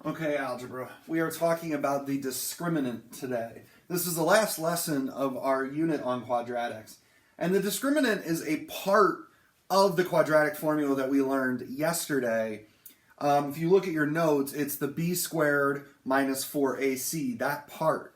Okay, algebra. We are talking about the discriminant today. This is the last lesson of our unit on quadratics. And the discriminant is a part of the quadratic formula that we learned yesterday. If you look at your notes, it's the b squared minus 4ac, that part.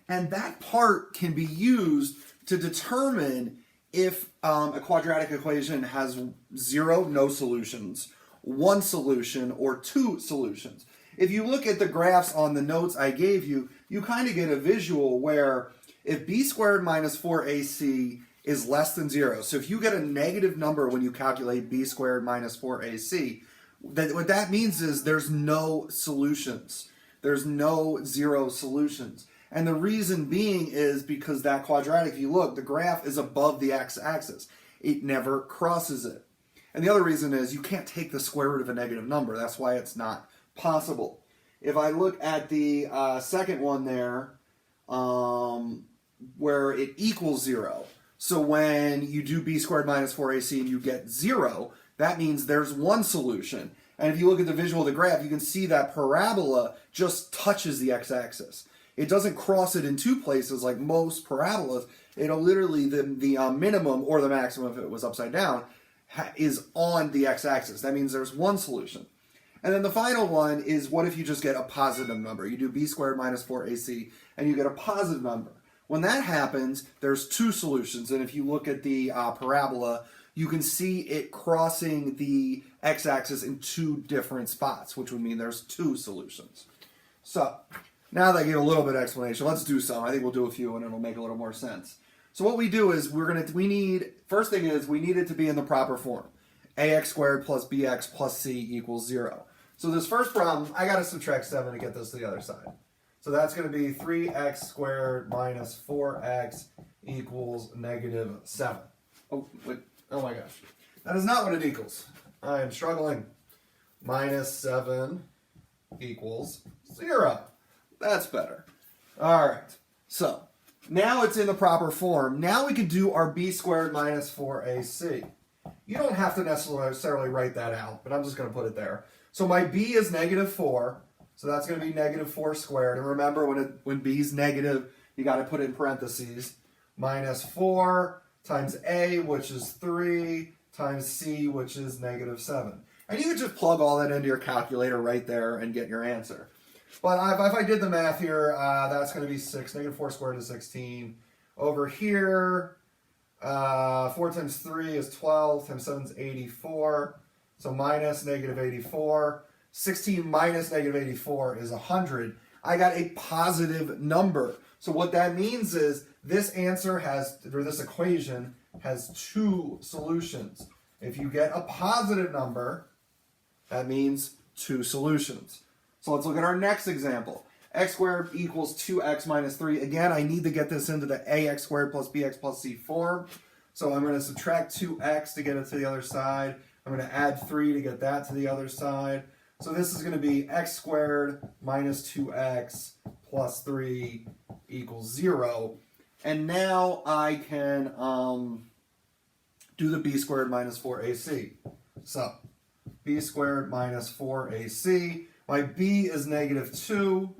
And that part can be used to determine if a quadratic equation has 0, no solutions, 1 solution, or 2 solutions. If you look at the graphs on the notes I gave you, you kind of get a visual where if b squared minus 4ac is less than 0, so if you get a negative number when you calculate b squared minus 4ac, what that means is there's no solutions. There's no 0 solutions. And the reason being is because that quadratic, if you look, the graph is above the x-axis. It never crosses it. And the other reason is you can't take the square root of a negative number. That's why it's not possible. If I look at the second one there, where it equals 0, so when you do b squared minus 4ac and you get 0, that means there's 1 solution. And if you look at the visual of the graph, you can see that parabola just touches the x-axis. It doesn't cross it in 2 places like most parabolas. It'll literally, the minimum or the maximum if it was upside down, is on the x-axis. That means there's 1 solution. And then the final one is, what if you just get a positive number? You do b squared minus 4ac and you get a positive number. When that happens, there's 2 solutions. And if you look at the parabola, you can see it crossing the x-axis in 2 different spots, which would mean there's 2 solutions. So now that I gave a little bit of explanation, let's do some. I think we'll do a few and it'll make a little more sense. So what we do is first thing is we need it to be in the proper form. ax squared plus bx plus c equals 0. So this first problem, I got to subtract 7 to get this to the other side. So that's going to be 3x squared minus 4x equals negative 7. Oh, wait. Oh my gosh. That is not what it equals. I am struggling. Minus 7 equals 0. That's better. All right. So now it's in the proper form. Now we can do our b squared minus 4ac. You don't have to necessarily write that out, but I'm just going to put it there. So my b is negative 4, so that's going to be negative 4 squared. And remember, when b is negative, you got to put it in parentheses. Minus 4 times a, which is 3, times c, which is negative 7. And you can just plug all that into your calculator right there and get your answer. But if I did the math here, that's going to be 6. Negative 4 squared is 16. Over here, 4 times 3 is 12, times 7 is 84. So minus negative 84. 16 minus negative 84 is 100. I got a positive number. So what that means is this equation has 2 solutions. If you get a positive number, that means 2 solutions. So let's look at our next example. X squared equals 2x minus 3. Again, I need to get this into the ax squared plus bx plus c form. So I'm going to subtract 2x to get it to the other side. I'm going to add 3 to get that to the other side. So this is going to be x squared minus 2x plus 3 equals 0. And now I can do the b squared minus 4ac. So b squared minus 4ac. My b is negative 2.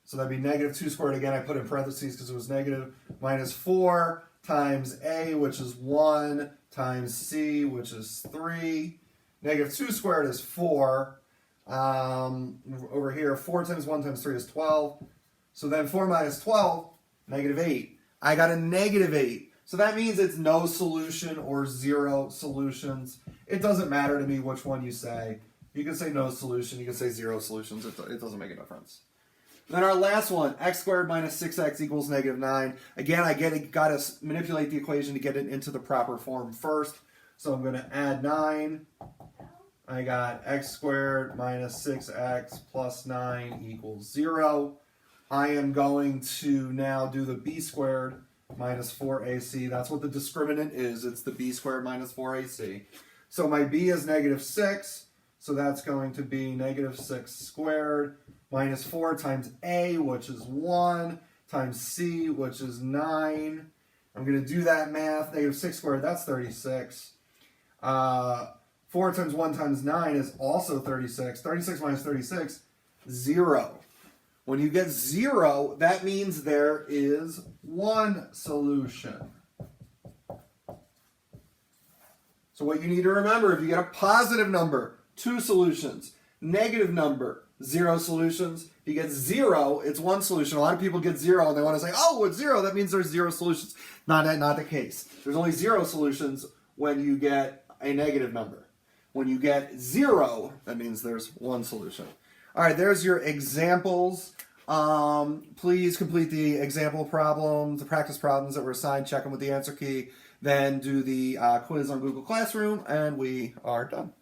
So that'd be negative 2 squared. Again, I put in parentheses because it was negative. Minus 4 times a, which is 1, times c, which is 3. Negative 2 squared is 4. Over here, 4 times 1 times 3 is 12. So then 4 minus 12, negative 8. I got a negative 8. So that means it's no solution or 0 solutions. It doesn't matter to me which one you say. You can say no solution. You can say 0 solutions. It doesn't make a difference. Then our last one, x squared minus 6x equals negative 9. Again, I got to manipulate the equation to get it into the proper form first. So I'm going to add 9. I got x squared minus 6x plus 9 equals 0. I am going to now do the b squared minus 4ac. That's what the discriminant is. It's the b squared minus 4ac. So my b is negative 6. So that's going to be negative 6 squared minus 4 times a, which is 1, times c, which is 9. I'm going to do that math. Negative 6 squared, that's 36. 4 times 1 times 9 is also 36. 36 minus 36, 0. When you get 0, that means there is one solution. So what you need to remember, if you get a positive number, 2 solutions. Negative number, 0 solutions. If you get 0, it's one solution. A lot of people get 0 and they want to say, oh, it's 0. That means there's 0 solutions. Not the case. There's only 0 solutions when you get a negative number. When you get 0, that means there's one solution. All right, there's your examples. Please complete the example problems, the practice problems that were assigned, check them with the answer key, then do the quiz on Google Classroom, and we are done.